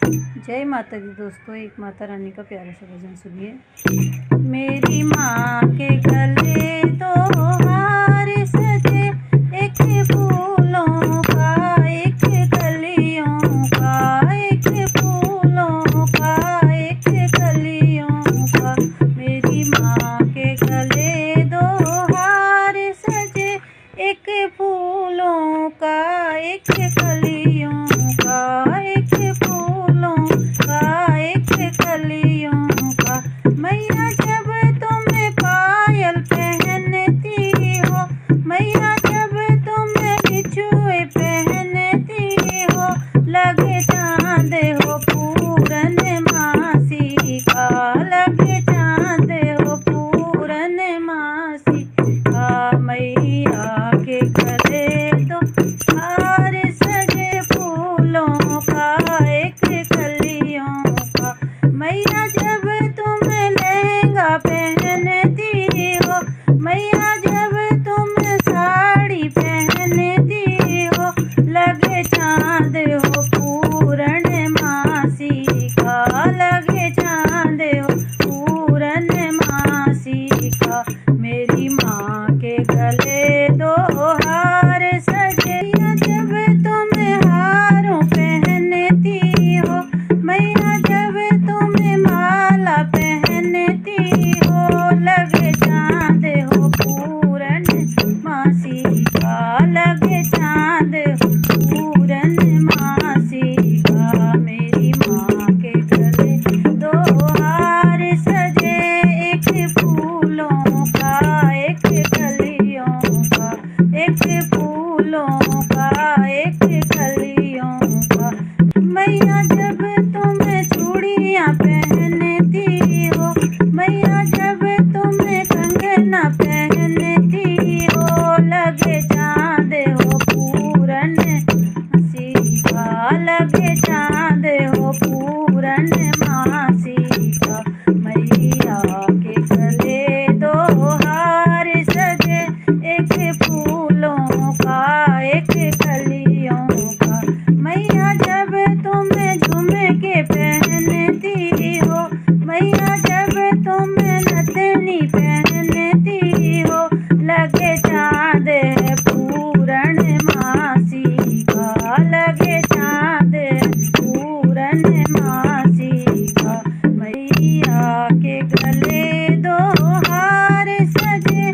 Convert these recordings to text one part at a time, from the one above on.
जय माता दी दोस्तों, एक माता रानी का प्यारा सा भजन सुनिए। मेरी माँ के गले दो हार सजे, एक फूलों का एक कलियों का, एक फूलों का एक कलियों का। मेरी माँ के गले दो हार सजे, एक फूलों का एक कलियों का, एक फूलों का एक कलियों का। मैया जब तुम्हें पायल पहनती हो, मैया जब तुम्हें बिछुए पहनती हो, लगे चाँद हो पूरनमासी का, लगे चाँद हो पूरनमासी का। मैया के गले दो हार सजे, फूलों का एक कलियों का। मैया जब तुम्हें लहंगा पहनती हो, मैया जब तुम साड़ी पहनती हो, लगे चाँद हो पूरनमासी का, लगे चाँद हो पूरनमासी का। मेरी माँ के गले दो हार सजे, जब तुम्हें हारों पहनती हो, मैया जब तुम्हें माला पहनती हो, लगे चाँद हो पूरनमासी का, लगे चाँद हो पूरनमासी का। मेरी माँ के गले दो हार सजे, एक फूलों का एक कलियों का, एक फूलों का एक कलियों का। मैया जब तुम्हें चूड़ियाँ पहनती हो, मैया जब तुम्हें कंगना पहनती हो, लगे चाँद हो पूरनमासी का, लगे चाँद हो पूरनमासी का। मैया के गले दो हार सजे, एक फूलों का एक कलियों का। मैया जब तुम्हें झुमके पहनती हो, मैया जब तुम्हें नथनी पहनती हो, लगे चाँद है पूरनमासी का, लगे चाँद पूरनमासी का। मैया के गले दो हार सजे,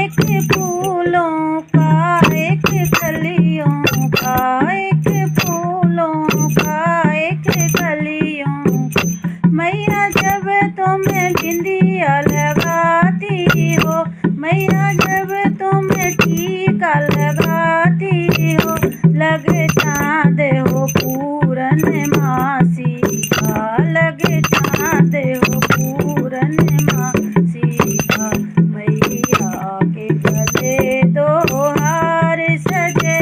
एक फूलों का एक कलियों का, एक फूलों का एक कलियों का। मैया जब तुम्हें बिंदिया लगाती हो, मैया जब तुम्हें टीका लगाती हो, लगे चाँद हो पूरनमासी का, लगे चाँद हो पूरनमासी का। मैया के गले दो हार सजे,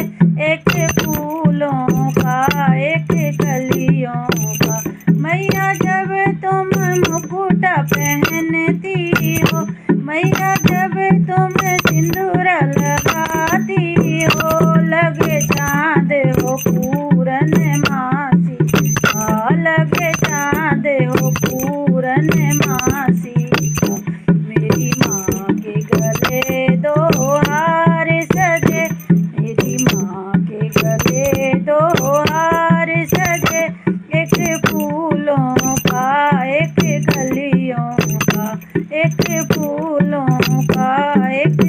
एक फूलों का एक कलियों का। मैया जब तुम मुकुटा पहनती हो, मैया जब तुम सिंदूर लगाती हो, लगे चाँद हो पूरनमासी का, लगे चाँद हो पूरनमासी का। मेरी माँ के गले दो हार सजे, मेरी माँ के गले दो हार सजे, एक फूलों का एक कलियों का, एक फूलों का एक